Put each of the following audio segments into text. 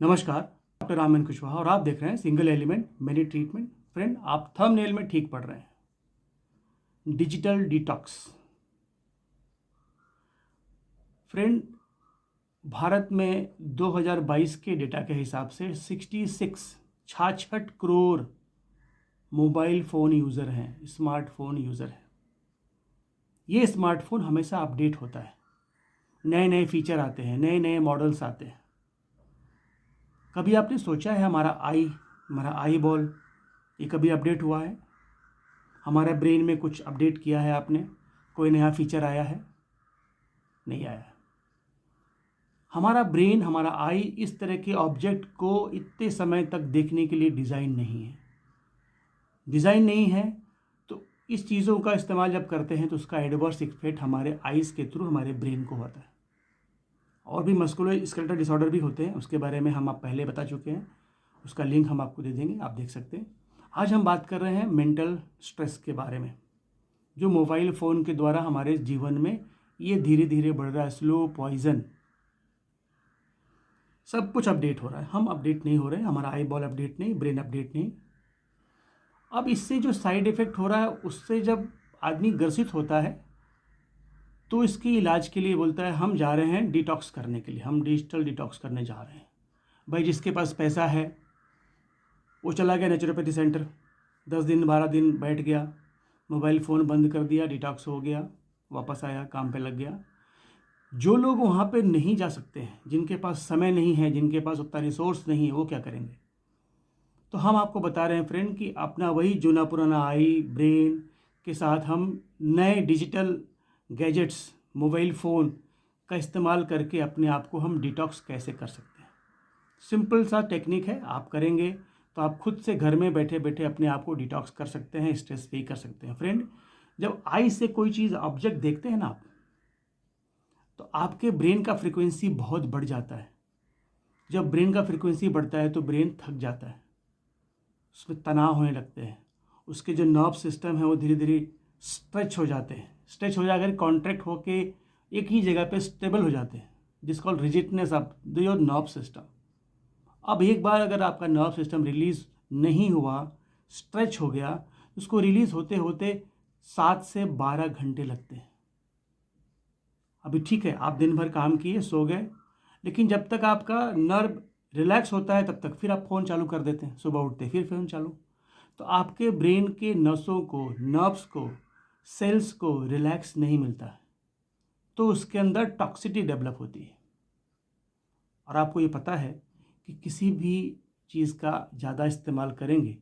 नमस्कार, डॉक्टर रामन कुशवाहा और आप देख रहे हैं single element many treatment. Friend, आप थंबनेल में ठीक पढ़ रहे हैं। Digital detox. फ्रेंड, भारत में 2022 के डेटा के हिसाब से 66 करोड़ मोबाइल फ़ोन यूज़र हैं, स्मार्टफोन यूज़र हैं। ये स्मार्टफोन हमेशा अपडेट होता है, नए नए फीचर आते हैं, नए नए मॉडल्स आते हैं। कभी आपने सोचा है हमारा आई बॉल ये कभी अपडेट हुआ है? हमारे ब्रेन में कुछ अपडेट किया है आपने? कोई नया फीचर आया है? नहीं आया है। हमारा ब्रेन, हमारा आई इस तरह के ऑब्जेक्ट को इतने समय तक देखने के लिए डिज़ाइन नहीं है। तो इस चीज़ों का इस्तेमाल जब करते हैं तो उसका एडवर्स इफेक्ट हमारे आइज़ के थ्रू हमारे ब्रेन को होता है। और भी मस्कुलर स्केलेटल डिसऑर्डर भी होते हैं, उसके बारे में हम आप पहले बता चुके हैं। उसका लिंक हम आपको दे देंगे, आप देख सकते हैं। आज हम बात कर रहे हैं मेंटल स्ट्रेस के बारे में, जो मोबाइल फ़ोन के द्वारा हमारे जीवन में ये धीरे धीरे बढ़ रहा है, स्लो पॉइजन। सब कुछ अपडेट हो रहा है, हम अपडेट नहीं हो रहे, हमारा आई बॉल अपडेट नहीं, ब्रेन अपडेट नहीं। अब इससे जो साइड इफ़ेक्ट हो रहा है, उससे जब आदमी ग्रसित होता है तो इसके इलाज के लिए बोलता है हम जा रहे हैं डिटॉक्स करने के लिए, हम डिजिटल डिटॉक्स करने जा रहे हैं। भाई, जिसके पास पैसा है वो चला गया नेचुरोपैथी सेंटर, 10 दिन 12 दिन बैठ गया, मोबाइल फ़ोन बंद कर दिया, डिटॉक्स हो गया, वापस आया, काम पे लग गया। जो लोग वहाँ पे नहीं जा सकते हैं, जिनके पास समय नहीं है, जिनके पास उतना रिसोर्स नहीं है, वो क्या करेंगे? तो हम आपको बता रहे हैं फ्रेंड कि अपना वही जूना पुराना आई ब्रेन के साथ हम नए डिजिटल गैजेट्स, मोबाइल फ़ोन का इस्तेमाल करके अपने आप को हम डिटॉक्स कैसे कर सकते हैं। सिंपल सा टेक्निक है, आप करेंगे तो आप खुद से घर में बैठे बैठे अपने आप को डिटॉक्स कर सकते हैं, स्ट्रेस फ्री कर सकते हैं। फ्रेंड, जब आई से कोई चीज़ ऑब्जेक्ट देखते हैं ना आप, तो आपके ब्रेन का फ्रीक्वेंसी बहुत बढ़ जाता है। जब ब्रेन का फ्रीक्वेंसी बढ़ता है तो ब्रेन थक जाता है, उसमें तनाव होने लगते हैं, उसके जो नर्व सिस्टम है वो धीरे धीरे स्ट्रेच हो जाते हैं। स्ट्रेच हो जाकर कॉन्ट्रैक्ट होके एक ही जगह पे स्टेबल हो जाते हैं, जिसको rigidness of your nerve system. अब एक बार अगर आपका नर्व सिस्टम रिलीज़ नहीं हुआ, स्ट्रेच हो गया, उसको रिलीज़ होते होते 7 से 12 घंटे लगते हैं। अभी ठीक है, आप दिन भर काम किए, सो गए, लेकिन जब तक आपका नर्व रिलैक्स होता है तब तक फिर आप फ़ोन चालू कर देते हैं, सुबह उठते फिर फ़ोन चालू। तो आपके ब्रेन के नसों को, नर्व्स को, सेल्स को रिलैक्स नहीं मिलता है, तो उसके अंदर टॉक्सिटी डेवलप होती है। और आपको ये पता है कि किसी भी चीज़ का ज़्यादा इस्तेमाल करेंगे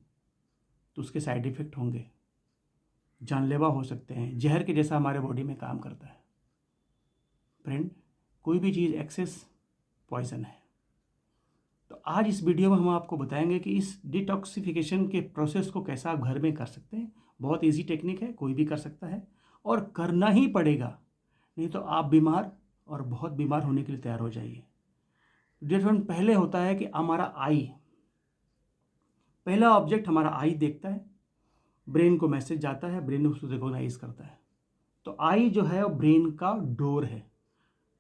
तो उसके साइड इफ़ेक्ट होंगे, जानलेवा हो सकते हैं, जहर के जैसा हमारे बॉडी में काम करता है। फ्रेंड, कोई भी चीज़ एक्सेस पॉइजन है। तो आज इस वीडियो में हम आपको बताएंगे कि इस डिटॉक्सिफिकेशन के प्रोसेस को कैसा आप घर में कर सकते हैं। बहुत इजी टेक्निक है, कोई भी कर सकता है और करना ही पड़ेगा, नहीं तो आप बीमार और बहुत बीमार होने के लिए तैयार हो जाइए। डिफरेंट पहले होता है कि हमारा आई, पहला ऑब्जेक्ट हमारा आई देखता है, ब्रेन को मैसेज जाता है, ब्रेन उसको रिकॉग्नाइज करता है। तो आई जो है वो ब्रेन का डोर है,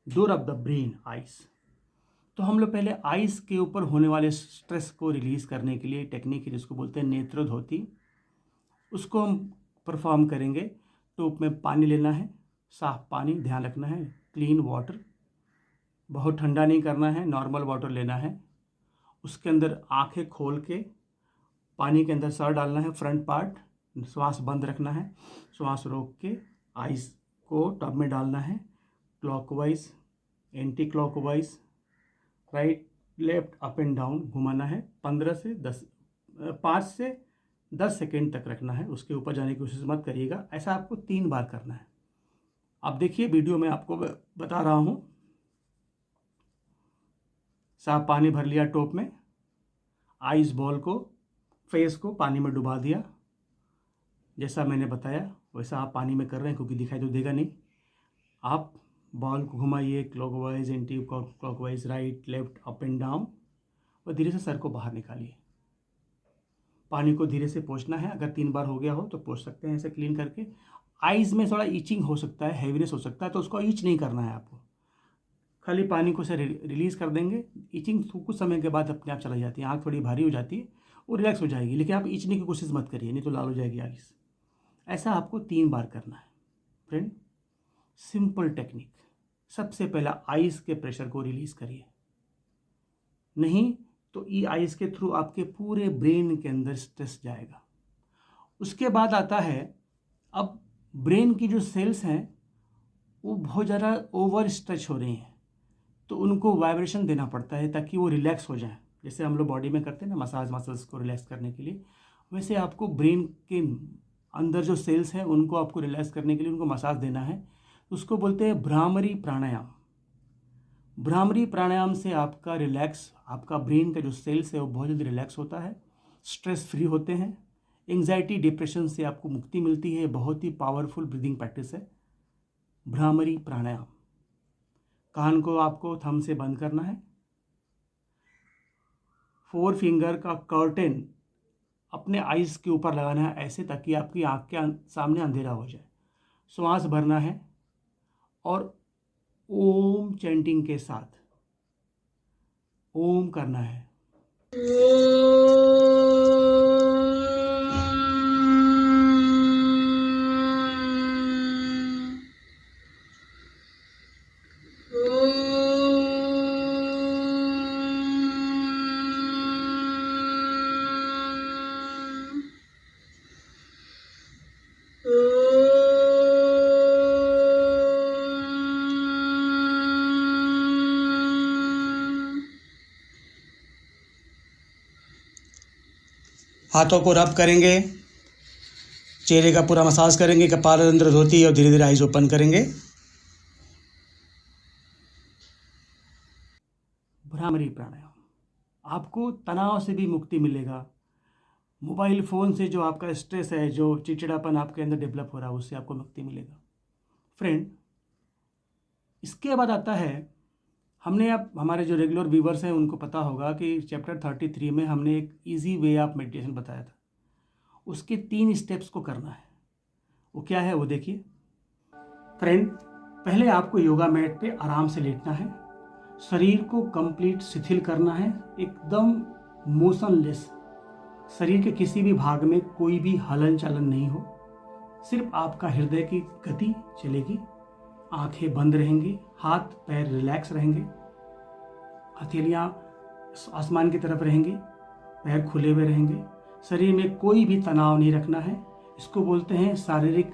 door of the brain, ice. तो हम लोग पहले आइस के ऊपर होने वाले स्ट्रेस को रिलीज़ करने के लिए टेक्निक है जिसको बोलते हैं नेत्रधोती, उसको हम परफॉर्म करेंगे। टोप में पानी लेना है, साफ पानी, ध्यान रखना है, क्लीन वाटर, बहुत ठंडा नहीं करना है, नॉर्मल वाटर लेना है। उसके अंदर आंखें खोल के पानी के अंदर सर डालना है, फ्रंट पार्ट, श्वास बंद रखना है, श्वास रोक के आइस को टब में डालना है, clockwise, anti clockwise, right left up and down घुमाना है। 5 से 10 सेकेंड तक रखना है, उसके ऊपर जाने की कोशिश मत करिएगा। ऐसा आपको 3 बार करना है। अब देखिए वीडियो में आपको बता रहा हूँ। साफ पानी भर लिया टोप में, आइस बॉल को, फेस को पानी में डुबा दिया, जैसा मैंने बताया वैसा आप पानी में कर रहे हैं क्योंकि दिखाई तो देगा नहीं। आप बॉल को घुमाइए clockwise, anti clockwise, right left up and down, और धीरे से सर को बाहर निकालिए। पानी को धीरे से पोंछना है, अगर 3 बार हो गया हो तो पोंछ सकते हैं ऐसे क्लीन करके। आइज़ में थोड़ा ईचिंग हो सकता है, हैवीनेस हो सकता है, तो उसको ईच नहीं करना है आपको, खाली पानी को से रिलीज़ कर देंगे, इचिंग कुछ समय के बाद अपने आप चला जाती है, आँख थोड़ी भारी हो जाती है और रिलैक्स हो जाएगी। लेकिन आप इचने की कोशिश मत करिए, नहीं तो लाल हो जाएगी आगे से। ऐसा आपको 3 बार करना है फ्रेंड। Simple technique. सबसे पहला आइस के प्रेशर को रिलीज़ करिए, नहीं तो ई आइस के थ्रू आपके पूरे ब्रेन के अंदर स्ट्रेस जाएगा। उसके बाद आता है, अब ब्रेन की जो सेल्स हैं वो बहुत ज़्यादा ओवर स्ट्रेच हो रही हैं, तो उनको वाइब्रेशन देना पड़ता है ताकि वो रिलैक्स हो जाए। जैसे हम लोग बॉडी में करते हैं ना मसाज मसल्स को रिलैक्स करने के लिए, वैसे आपको ब्रेन के अंदर जो सेल्स हैं उनको आपको रिलैक्स करने के लिए उनको मसाज देना है। उसको बोलते हैं भ्रामरी प्राणायाम। भ्रामरी प्राणायाम से आपका रिलैक्स, आपका ब्रेन का जो सेल्स है वो बहुत जल्दी रिलैक्स होता है, स्ट्रेस फ्री होते हैं, एंग्जाइटी डिप्रेशन से आपको मुक्ति मिलती है। बहुत ही पावरफुल ब्रीदिंग प्रैक्टिस है भ्रामरी प्राणायाम। कान को आपको थंब से बंद करना है, 4 फिंगर का कर्टेन अपने आइज़ के ऊपर लगाना है ऐसे, ताकि आपकी आँख के सामने अंधेरा हो जाए। श्वास भरना है और ओम चैंटिंग के साथ ओम करना है। हाथों को रब करेंगे, चेहरे का पूरा मसाज करेंगे, कपालरंध्र धोती और धीरे धीरे आइज ओपन करेंगे। भ्रामरी प्राणायाम। आपको तनाव से भी मुक्ति मिलेगा। मोबाइल फ़ोन से जो आपका स्ट्रेस है, जो चिड़चिड़ापन आपके अंदर डेवलप हो रहा है, उससे आपको मुक्ति मिलेगा फ्रेंड। इसके बाद आता है, हमने अब हमारे जो रेगुलर व्यूवर्स हैं उनको पता होगा कि चैप्टर 33 में हमने एक इजी वे ऑफ मेडिटेशन बताया था। उसके 3 स्टेप्स को करना है। वो क्या है वो देखिए फ्रेंड। पहले आपको योगा मैट पे आराम से लेटना है, शरीर को कंप्लीट शिथिल करना है, एकदम मोशनलेस। शरीर के किसी भी भाग में कोई भी हलन चलन नहीं हो, सिर्फ आपका हृदय की गति चलेगी। आंखें बंद रहेंगी, हाथ पैर रिलैक्स रहेंगे, हथेलियाँ आसमान की तरफ रहेंगी, पैर खुले हुए रहेंगे। शरीर में कोई भी तनाव नहीं रखना है। इसको बोलते हैं शारीरिक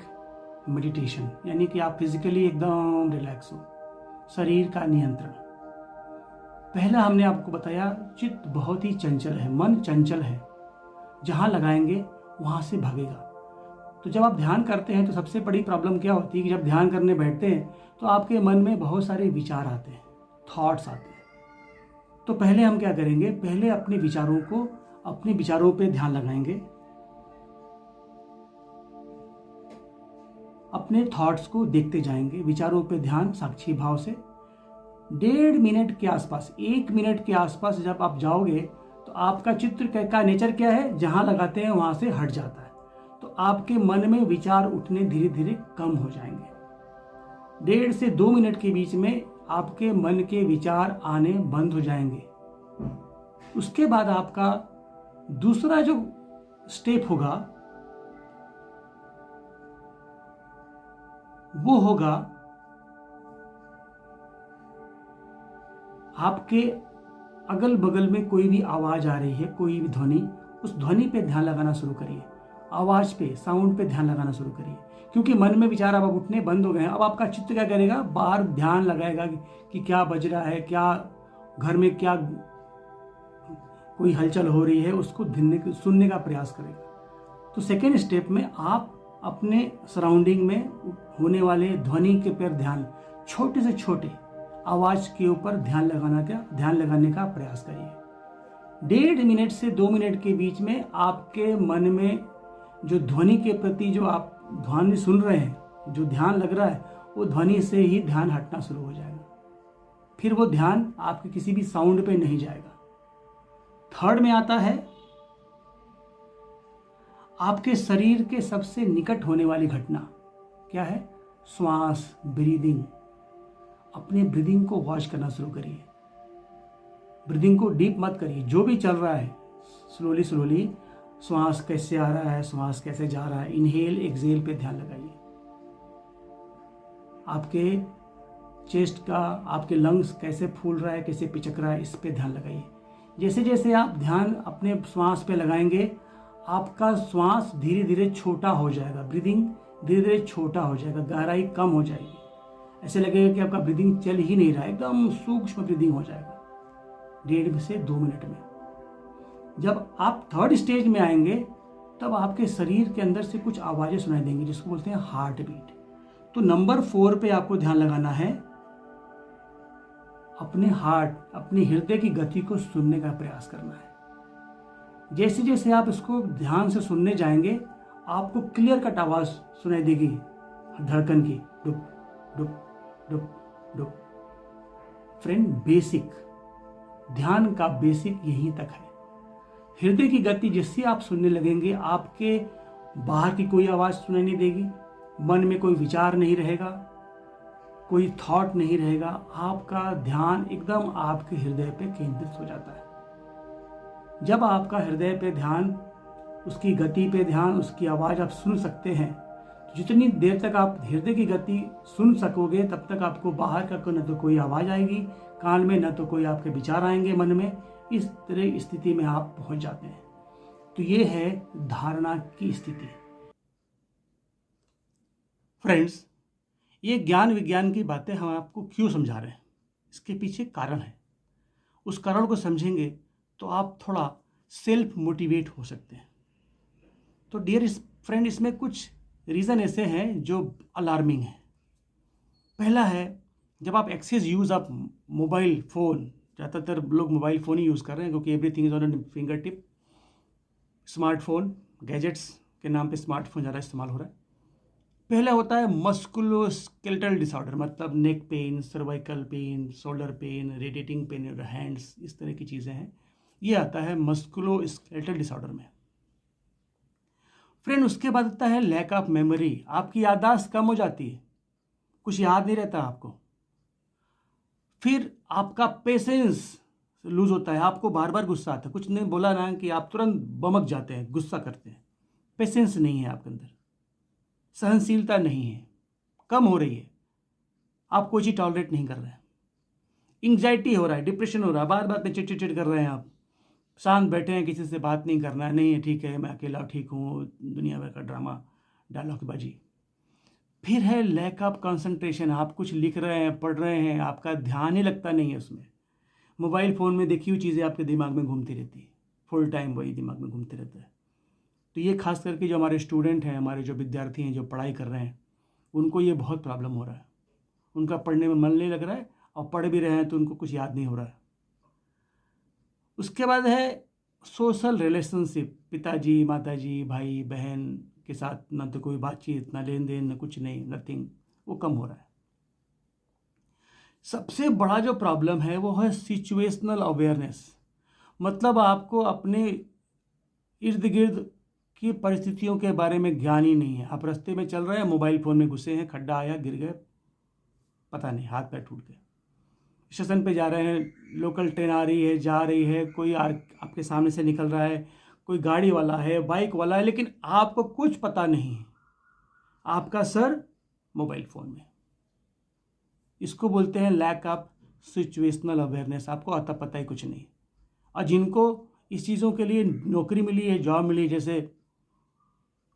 मेडिटेशन, यानी कि आप फिजिकली एकदम रिलैक्स हो, शरीर का नियंत्रण। पहला हमने आपको बताया, चित्त बहुत ही चंचल है, मन चंचल है, जहाँ लगाएंगे वहाँ से भागेगा। तो जब आप ध्यान करते हैं तो सबसे बड़ी प्रॉब्लम क्या होती है कि जब ध्यान करने बैठते हैं तो आपके मन में बहुत सारे विचार आते हैं, थॉट्स आते हैं। तो पहले हम क्या करेंगे, पहले अपने विचारों पे ध्यान लगाएंगे, अपने थॉट्स को देखते जाएंगे, विचारों पे ध्यान साक्षी भाव से 1.5 मिनट के आसपास, 1 मिनट के आसपास जब आप जाओगे तो आपका चित्र का नेचर क्या है, जहां लगाते हैं वहां से हट जाता है। तो आपके मन में विचार उठने धीरे धीरे कम हो जाएंगे। 1.5 से 2 मिनट के बीच में आपके मन के विचार आने बंद हो जाएंगे। उसके बाद आपका दूसरा जो स्टेप होगा वो होगा, आपके अगल बगल में कोई भी आवाज आ रही है, कोई भी ध्वनि, उस ध्वनि पे ध्यान लगाना शुरू करिए। आवाज पे, साउंड पे ध्यान लगाना शुरू करिए, क्योंकि मन में विचार अब उठने बंद हो गए हैं। अब आपका चित्त क्या करेगा, बाहर ध्यान लगाएगा कि क्या बज रहा है, क्या घर में क्या कोई हलचल हो रही है, उसको सुनने का प्रयास करेगा। तो सेकेंड स्टेप में आप अपने सराउंडिंग में होने वाले ध्वनि के पर ध्यान, छोटे से छोटे आवाज के ऊपर ध्यान लगाने का प्रयास करिए। 1.5 मिनट से 2 मिनट के बीच में आपके मन में जो ध्वनि के प्रति जो आप ध्वनि सुन रहे हैं, जो ध्यान लग रहा है, वो ध्वनि से ही ध्यान हटना शुरू हो जाएगा। फिर वो ध्यान आपके किसी भी साउंड पे नहीं जाएगा। थर्ड में आता है आपके शरीर के सबसे निकट होने वाली घटना क्या है, श्वास, ब्रीदिंग। अपने ब्रीदिंग को वॉच करना शुरू करिए। ब्रीदिंग को डीप मत करिए, जो भी चल रहा है स्लोली स्लोली, श्वास कैसे आ रहा है, श्वास कैसे जा रहा है, इनहेल एक्सहेल पे ध्यान लगाइए। आपके चेस्ट का, आपके लंग्स कैसे फूल रहा है, कैसे पिचक रहा है, इस पे ध्यान लगाइए। जैसे जैसे आप ध्यान अपने श्वास पे लगाएंगे, आपका श्वास धीरे धीरे छोटा हो जाएगा, ब्रीदिंग धीरे धीरे छोटा हो जाएगा, गहराई कम हो जाएगी। ऐसे लगेगा कि आपका ब्रीदिंग चल ही नहीं रहा है, एकदम सूक्ष्म ब्रीदिंग हो जाएगा 1.5 से 2 मिनट में। जब आप थर्ड स्टेज में आएंगे, तब आपके शरीर के अंदर से कुछ आवाज़ें सुनाई देंगी, जिसको बोलते हैं हार्ट बीट। तो नंबर 4 पे आपको ध्यान लगाना है, अपने हार्ट, अपने हृदय की गति को सुनने का प्रयास करना है। जैसे जैसे आप इसको ध्यान से सुनने जाएंगे, आपको क्लियर कट आवाज़ सुनाई देगी धड़कन की, डुप डुप डुप डुप। फ्रेंड, बेसिक ध्यान का बेसिक यहीं तक है। हृदय की गति जैसे आप सुनने लगेंगे, आपके बाहर की कोई आवाज़ सुनाई नहीं देगी, मन में कोई विचार नहीं रहेगा, कोई थॉट नहीं रहेगा, आपका ध्यान एकदम आपके हृदय पे केंद्रित हो जाता है। जब आपका हृदय पे ध्यान, उसकी गति पे ध्यान, उसकी आवाज़ आप सुन सकते हैं, जितनी देर तक आप हृदय की गति सुन सकोगे, तब तक आपको बाहर का न तो कोई आवाज़ आएगी कान में, न तो कोई आपके विचार आएंगे मन में। इस तरह स्थिति में आप पहुंच जाते हैं। तो ये है धारणा की स्थिति। फ्रेंड्स, ये ज्ञान विज्ञान की बातें हम आपको क्यों समझा रहे हैं, इसके पीछे कारण है। उस कारण को समझेंगे तो आप थोड़ा सेल्फ मोटिवेट हो सकते हैं। तो डियर फ्रेंड, इसमें कुछ रीज़न ऐसे हैं जो अलार्मिंग है। पहला है, जब आप एक्सेस यूज़ आप मोबाइल फ़ोन, ज़्यादातर लोग मोबाइल फ़ोन ही यूज़ कर रहे हैं क्योंकि everything is on finger tip. Smartphone, gadgets के नाम पे स्मार्टफोन ज़्यादा इस्तेमाल हो रहा है। पहला होता है मस्कुलोस्केलेटल डिसऑर्डर, मतलब neck pain, cervical pain, shoulder pain, radiating pain in hands, इस तरह की चीज़ें हैं। ये आता है मस्कुलोस्केलेटल डिसऑर्डर में। फ्रेंड, उसके बाद आता है लैक ऑफ मेमोरी, आपकी याददाश्त कम हो जाती है, कुछ याद नहीं रहता आपको। फिर आपका पेशेंस लूज होता है, आपको बार बार गुस्सा आता है, कुछ नहीं बोला ना कि आप तुरंत बमक जाते हैं, गुस्सा करते हैं। पेशेंस नहीं है आपके अंदर, सहनशीलता नहीं है, कम हो रही है, आप कोई चीज़ टॉलरेट नहीं कर रहे हैं। एंग्जाइटी हो रहा है, डिप्रेशन हो रहा है, बार बार में चिड़चिड़ कर रहे हैं आप, शांत बैठे हैं, किसी से बात नहीं करना है, नहीं है ठीक है मैं अकेला ठीक हूँ, दुनिया भर का ड्रामा, डायलॉगबाजी। फिर है लैक ऑफ कंसंट्रेशन, आप कुछ लिख रहे हैं, पढ़ रहे हैं, आपका ध्यान ही लगता नहीं है उसमें। मोबाइल फ़ोन में देखी हुई चीज़ें आपके दिमाग में घूमती रहती है, फुल टाइम वही दिमाग में घूमते रहता है। तो ये खास करके जो हमारे स्टूडेंट हैं, हमारे जो विद्यार्थी हैं, जो पढ़ाई कर रहे हैं, उनको ये बहुत प्रॉब्लम हो रहा है। उनका पढ़ने में मन नहीं लग रहा है, और पढ़ भी रहे हैं तो उनको कुछ याद नहीं हो रहा है। उसके बाद है सोशल रिलेशनशिप, पिताजी, माताजी, भाई बहन के साथ ना तो कोई बातचीत, ना लेन देन, ना कुछ नहीं, नथिंग, वो कम हो रहा है। सबसे बड़ा जो प्रॉब्लम है वो है सिचुएशनल अवेयरनेस, मतलब आपको अपने इर्द गिर्द की परिस्थितियों के बारे में ज्ञान ही नहीं है। आप रास्ते में चल रहे हैं, मोबाइल फ़ोन में घुसे हैं, खड्डा आया, गिर गए, पता नहीं, हाथ पैर टूट गए। स्टेशन पे जा रहे हैं, लोकल ट्रेन आ रही है, जा रही है, कोई आपके सामने से निकल रहा है, कोई गाड़ी वाला है, बाइक वाला है, लेकिन आपको कुछ पता नहीं है, आपका सर मोबाइल फ़ोन में। इसको बोलते हैं लैक ऑफ सिचुएशनल अवेयरनेस, आपको आता पता ही कुछ नहीं। और जिनको इस चीज़ों के लिए नौकरी मिली है, जॉब मिली, जैसे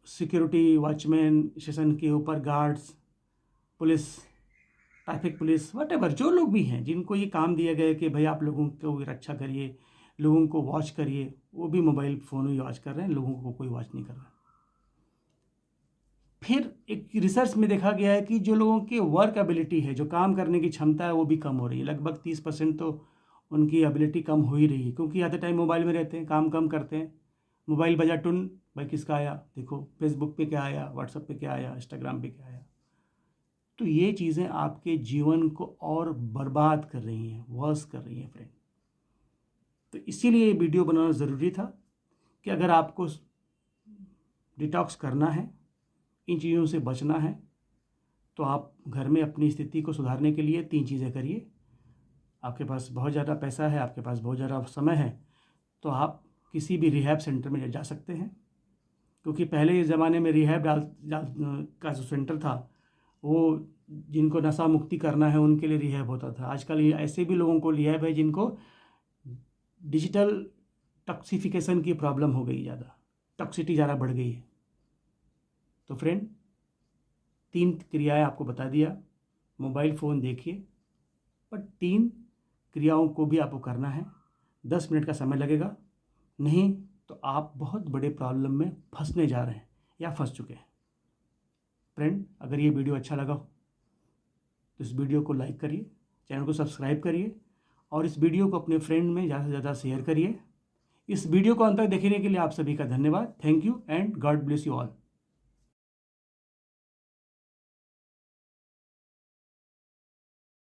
सिक्योरिटी, वॉचमैन, स्टेशन के ऊपर guards, police, traffic police, whatever, जो लोग भी हैं जिनको ये काम दिया गया है कि भाई आप लोगों को रक्षा करिए, लोगों को वॉच करिए, वो भी मोबाइल फ़ोन ही वॉच कर रहे हैं, लोगों को कोई वॉच नहीं कर रहा। फिर एक रिसर्च में देखा गया है कि जो लोगों की वर्क एबिलिटी है, जो काम करने की क्षमता है, वो भी कम हो रही है। लगभग 30% तो उनकी एबिलिटी कम हो ही रही है, क्योंकि आधे टाइम मोबाइल में रहते हैं, काम कम करते हैं। मोबाइल बजा, टुन, भाई किसका आया देखो, फेसबुक पे क्या आया, व्हाट्सएप पे क्या आया, इंस्टाग्राम पे क्या आया। तो ये चीज़ें आपके जीवन को और बर्बाद कर रही हैं, वर्स कर रही हैं फ्रेंड। तो इसीलिए ये वीडियो बनाना ज़रूरी था कि अगर आपको डिटॉक्स करना है, इन चीज़ों से बचना है, तो आप घर में अपनी स्थिति को सुधारने के लिए 3 चीज़ें करिए। आपके पास बहुत ज़्यादा पैसा है, आपके पास बहुत ज़्यादा समय है, तो आप किसी भी रिहैब सेंटर में जा सकते हैं, क्योंकि पहले के ज़माने में रिहैब का जो सेंटर था, वो जिनको नशा मुक्ति करना है उनके लिए रिहैब होता था। आजकल ये ऐसे भी लोगों को रिहैब है जिनको डिजिटल टॉक्सिफिकेशन की प्रॉब्लम हो गई, ज़्यादा टॉक्सिटी ज़्यादा बढ़ गई है। तो फ्रेंड, 3 क्रियाएं आपको बता दिया। मोबाइल फ़ोन देखिए, पर 3 क्रियाओं को भी आपको करना है। 10 मिनट का समय लगेगा, नहीं तो आप बहुत बड़े प्रॉब्लम में फंसने जा रहे हैं या फंस चुके हैं। फ्रेंड, अगर ये वीडियो अच्छा लगा हो तो इस वीडियो को लाइक करिए, चैनल को सब्सक्राइब करिए और इस वीडियो को अपने फ्रेंड में ज़्यादा से ज़्यादा शेयर करिए। इस वीडियो को अंत तक देखने के लिए आप सभी का धन्यवाद। Thank you and God bless you all.